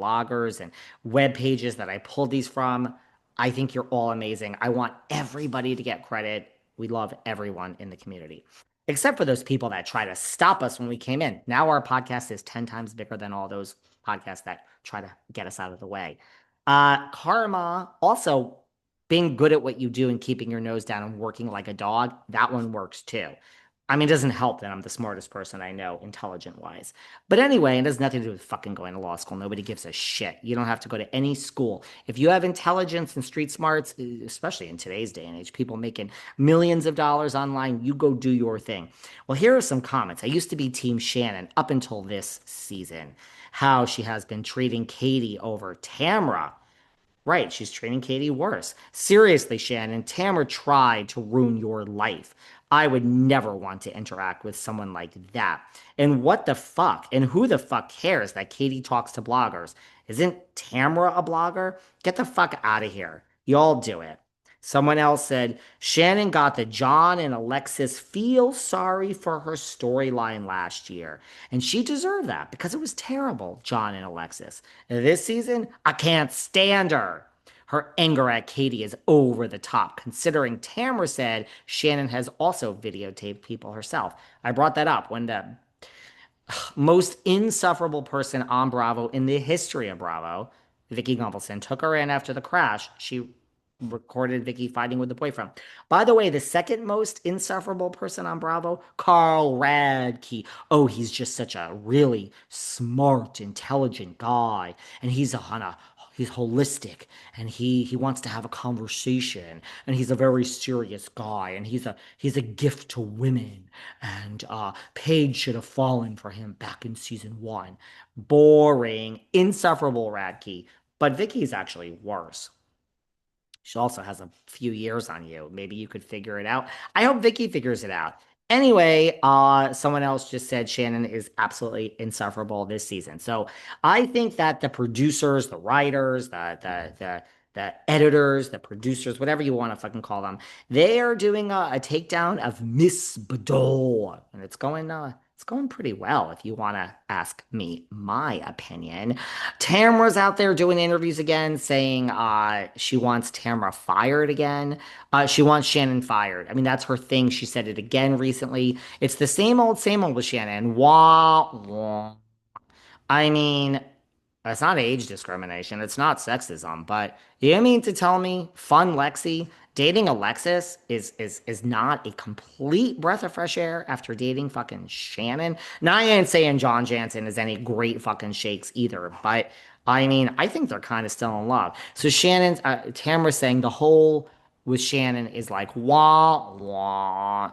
bloggers and web pages that I pulled these from. I think you're all amazing. I want everybody to get credit. We love everyone in the community, except for those people that try to stop us when we came in. Now our podcast is 10 times bigger than all those podcasts that try to get us out of the way. Karma, also being good at what you do and keeping your nose down and working like a dog, that one works too. I mean, it doesn't help that I'm the smartest person I know, intelligent wise. But anyway, it has nothing to do with fucking going to law school. Nobody gives a shit. You don't have to go to any school. If you have intelligence and street smarts, especially in today's day and age, people making millions of dollars online, you go do your thing. Well, here are some comments. I used to be Team Shannon up until this season. How she has been treating Katie over Tamra. Right, she's treating Katie worse. Seriously, Shannon, Tamara tried to ruin your life. I would never want to interact with someone like that. And what the fuck? And who the fuck cares that Katie talks to bloggers? Isn't Tamara a blogger? Get the fuck out of here. Y'all do it. Someone else said, Shannon got the John and Alexis feel sorry for her storyline last year. And she deserved that because it was terrible, John and Alexis. And this season, I can't stand her. Her anger at Katie is over the top, considering Tamra said Shannon has also videotaped people herself. I brought that up when the most insufferable person on Bravo in the history of Bravo, Vicky Gunvalson, took her in after the crash. She recorded Vicky fighting with the boyfriend. By the way, the second most insufferable person on Bravo, Carl Radke. Oh, he's just such a really smart, intelligent guy, and he's holistic, and he wants to have a conversation, and he's a very serious guy, and he's a gift to women, and Paige should have fallen for him back in season one. Boring, insufferable Radke. But Vicky's actually worse. She also has a few years on you. Maybe you could figure it out. I hope Vicky figures it out. Anyway, someone else just said Shannon is absolutely insufferable this season. So I think that the producers, the writers, the editors, the producers, whatever you want to fucking call them, they are doing a takedown of Miss Beador, and it's going pretty well, if you want to ask me my opinion. Tamra's out there doing interviews again, saying she wants Tamra fired again. She wants Shannon fired. I mean, that's her thing. She said it again recently. It's the same old with Shannon. Wah, wah. I mean, it's not age discrimination. It's not sexism. But you mean to tell me, fun Lexi, dating Alexis is not a complete breath of fresh air after dating fucking Shannon? Now, I ain't saying John Jansen is any great fucking shakes either, but I mean, I think they're kind of still in love. So Tamara's saying the whole with Shannon is like wah wah,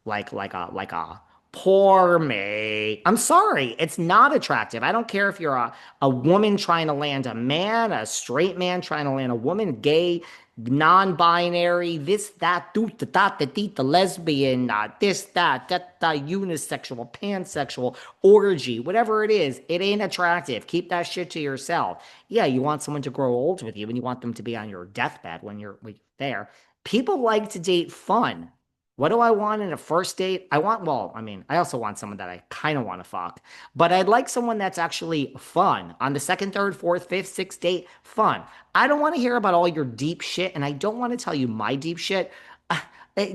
like a poor me. I'm sorry, it's not attractive. I don't care if you're a woman trying to land a man, a straight man trying to land a woman, gay, non-binary, this, that, doot, the dot, the deet, the lesbian, this, that, unisexual, pansexual, orgy, whatever it ain't attractive. Keep that shit to yourself. Yeah, you want someone to grow old with you and you want them to be on your deathbed when you're there. People like to date fun. What do I want in a first date? Well, I mean, I also want someone that I kind of want to fuck, but I'd like someone that's actually fun. On the second, third, fourth, fifth, sixth date, fun. I don't want to hear about all your deep shit, and I don't want to tell you my deep shit.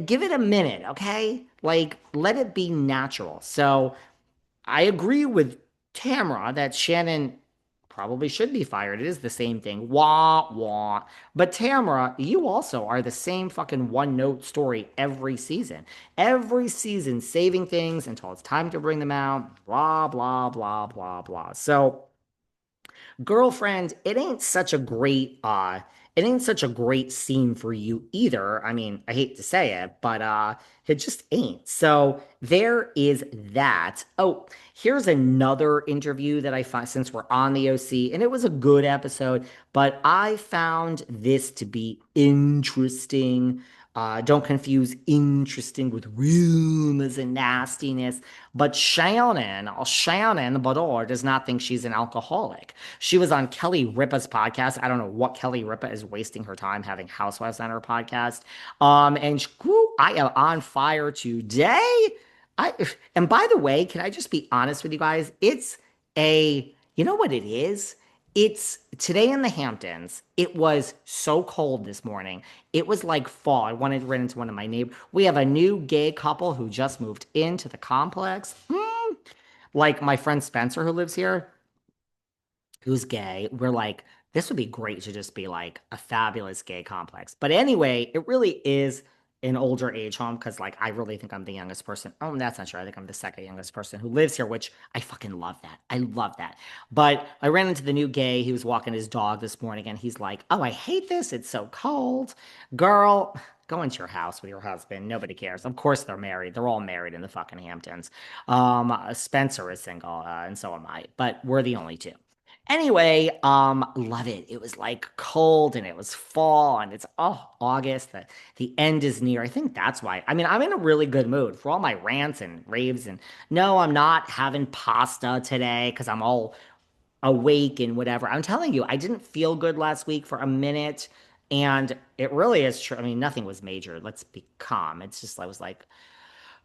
Give it a minute, okay? Like, let it be natural. So I agree with Tamra that Shannon probably should be fired. It is the same thing. Wah, wah. But Tamara, you also are the same fucking one note story every season. Every season, saving things until it's time to bring them out. Blah, blah, blah, blah, blah. So girlfriend, it ain't such a great scene for you either. I mean, I hate to say it, but it just ain't. So there is that. Oh, here's another interview that I find since we're on the OC, and it was a good episode, but I found this to be interesting. Don't confuse interesting with rumors and nastiness. But Shannon Beador does not think she's an alcoholic. She was on Kelly Ripa's podcast. I don't know what Kelly Ripa is wasting her time having housewives on her podcast. I am on fire today. I and by the way, can I just be honest with you guys? You know what it is? It's today in the Hamptons. It was so cold this morning. It was like fall. I wanted to run into one of my neighbors. We have a new gay couple who just moved into the complex. Like my friend Spencer, who lives here, who's gay. We're like, this would be great to just be like a fabulous gay complex. But anyway, it really is an older age home because like I really think I'm the youngest person. Oh, that's not true. I think I'm the second youngest person who lives here, which I fucking love that. I love that. But I ran into the new gay. He was walking his dog this morning and he's like, oh, I hate this. It's so cold. Girl, go into your house with your husband. Nobody cares. Of course they're married. They're all married in the fucking Hamptons. Spencer is single, and so am I, but we're the only two. Anyway, love it. It was like cold and it was fall and it's August. The end is near. I think that's why. I mean, I'm in a really good mood for all my rants and raves. And no, I'm not having pasta today because I'm all awake and whatever. I'm telling you, I didn't feel good last week for a minute. And it really is true. I mean, nothing was major. Let's be calm. It's just, I was like,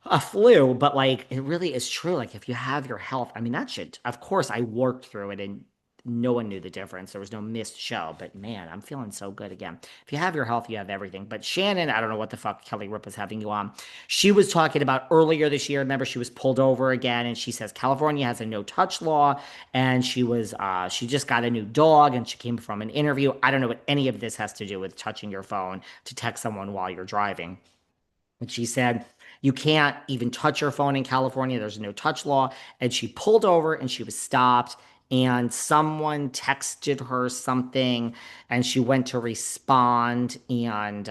a flu, but like it really is true. Like if you have your health, I mean, that should, of course, I worked through it and no one knew the difference. There was no missed show, but man, I'm feeling so good again. If you have your health, you have everything. But Shannon, I don't know what the fuck Kelly Ripa is having you on. She was talking about earlier this year. Remember, she was pulled over again, and she says California has a no touch law, and she just got a new dog, and she came from an interview. I don't know what any of this has to do with touching your phone to text someone while you're driving. And she said, you can't even touch your phone in California. There's no touch law. And she pulled over and she was stopped. And someone texted her something and she went to respond. And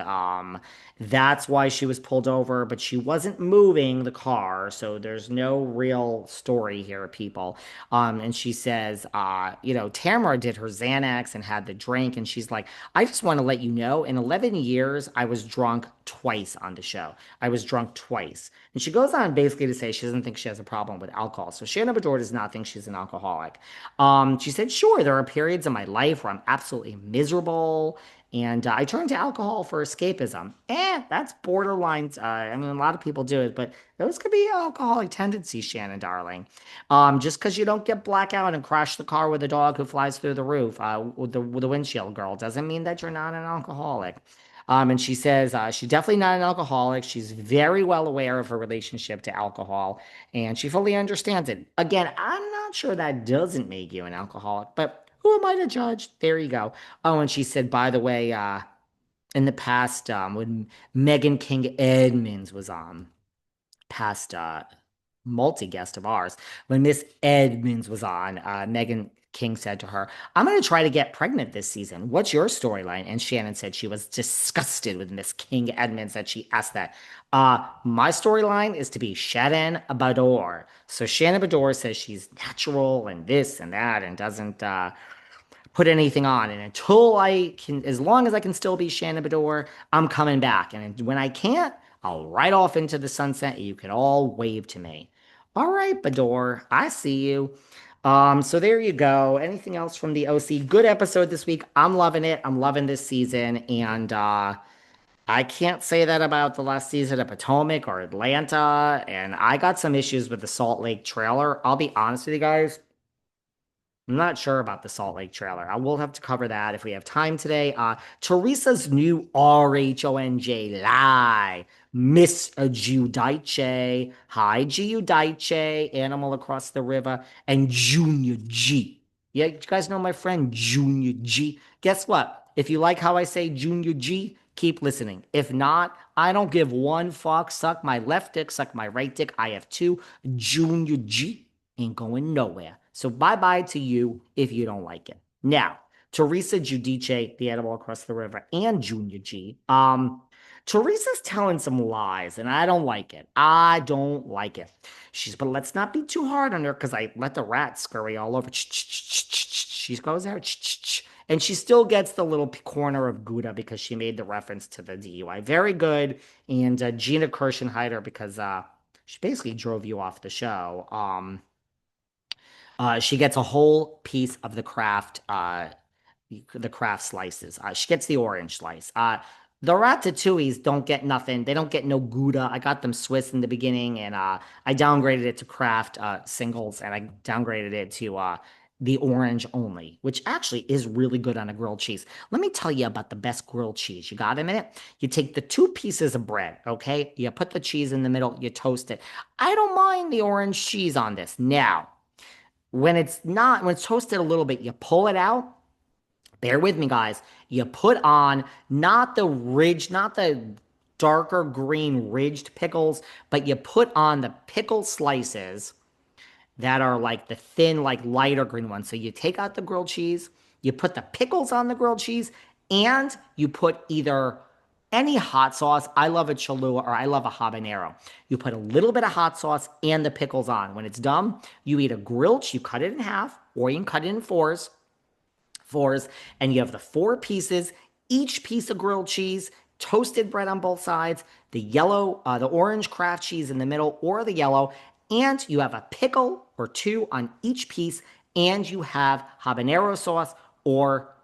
that's why she was pulled over. But she wasn't moving the car. So there's no real story here, people. And she says, Tamara did her Xanax and had the drink. And she's like, I just want to let you know in 11 years, I was drunk twice on the show. I was drunk twice. And she goes on basically to say she doesn't think she has a problem with alcohol. So Shannon Beador does not think she's an alcoholic. She said, sure, there are periods in my life where I'm absolutely miserable. And I turn to alcohol for escapism. That's borderline. I mean, a lot of people do it, but those could be alcoholic tendencies, Shannon, darling. Just because you don't get blackout and crash the car with a dog who flies through the roof with the windshield girl doesn't mean that you're not an alcoholic. And she says she's definitely not an alcoholic. She's very well aware of her relationship to alcohol, and she fully understands it. Again, I'm not sure that doesn't make you an alcoholic, but who am I to judge? There you go. Oh, and she said, by the way, in the past, when Megan King Edmonds was on, past multi guest of ours. When Miss Edmonds was on, Megan King said to her, I'm going to try to get pregnant this season. What's your storyline? And Shannon said she was disgusted with Miss King Edmonds that she asked that. My storyline is to be Shannon Beador. So Shannon Beador says she's natural and this and that and doesn't put anything on. And until I can, as long as I can still be Shannon Beador, I'm coming back. And when I can't, I'll ride off into the sunset. You can all wave to me. All right, Beador, I see you. So there you go. Anything else from the OC? Good episode this week. I'm loving it. I'm loving this season. And I can't say that about the last season of Potomac or Atlanta. And I got some issues with the Salt Lake trailer. I'll be honest with you guys. I'm not sure about the Salt Lake trailer. I will have to cover that if we have time today. Teresa's new RHONJ lie. Miss Giudice. Hi, Giudice, Animal Across the River, and Junior G. Yeah, you guys know my friend Junior G. Guess what? If you like how I say Junior G, keep listening. If not, I don't give one fuck. Suck my left dick, suck my right dick. I have two. Junior G ain't going nowhere. So bye bye to you if you don't like it. Now, Teresa Giudice, the animal across the river, and Junior G. Teresa's telling some lies, and I don't like it. I don't like it. But let's not be too hard on her because I let the rat scurry all over. She goes there, and she still gets the little corner of Gouda because she made the reference to the DUI. Very good. And Gina Kirschenheiter because she basically drove you off the show. She gets a whole piece of the craft slices. She gets the orange slice. The ratatouilles don't get nothing. They don't get no Gouda. I got them Swiss in the beginning, and I downgraded it to craft singles, and I downgraded it to the orange only, which actually is really good on a grilled cheese. Let me tell you about the best grilled cheese. You got a minute? You take the 2 pieces of bread, okay? You put the cheese in the middle, you toast it. I don't mind the orange cheese on this. Now, when it's toasted a little bit, you pull it out. Bear with me, guys. You put on not the darker green ridged pickles, but you put on the pickle slices that are like the thin, like lighter green ones. So you take out the grilled cheese, you put the pickles on the grilled cheese, and you put either any hot sauce. I love a Cholula or I love a habanero. You put a little bit of hot sauce and the pickles on. When it's done, you eat a grilled, you cut it in half, or you can cut it in fours, and you have the 4 pieces, each piece of grilled cheese, toasted bread on both sides, the orange craft cheese in the middle, or the yellow, and you have a pickle or 2 on each piece, and you have habanero sauce or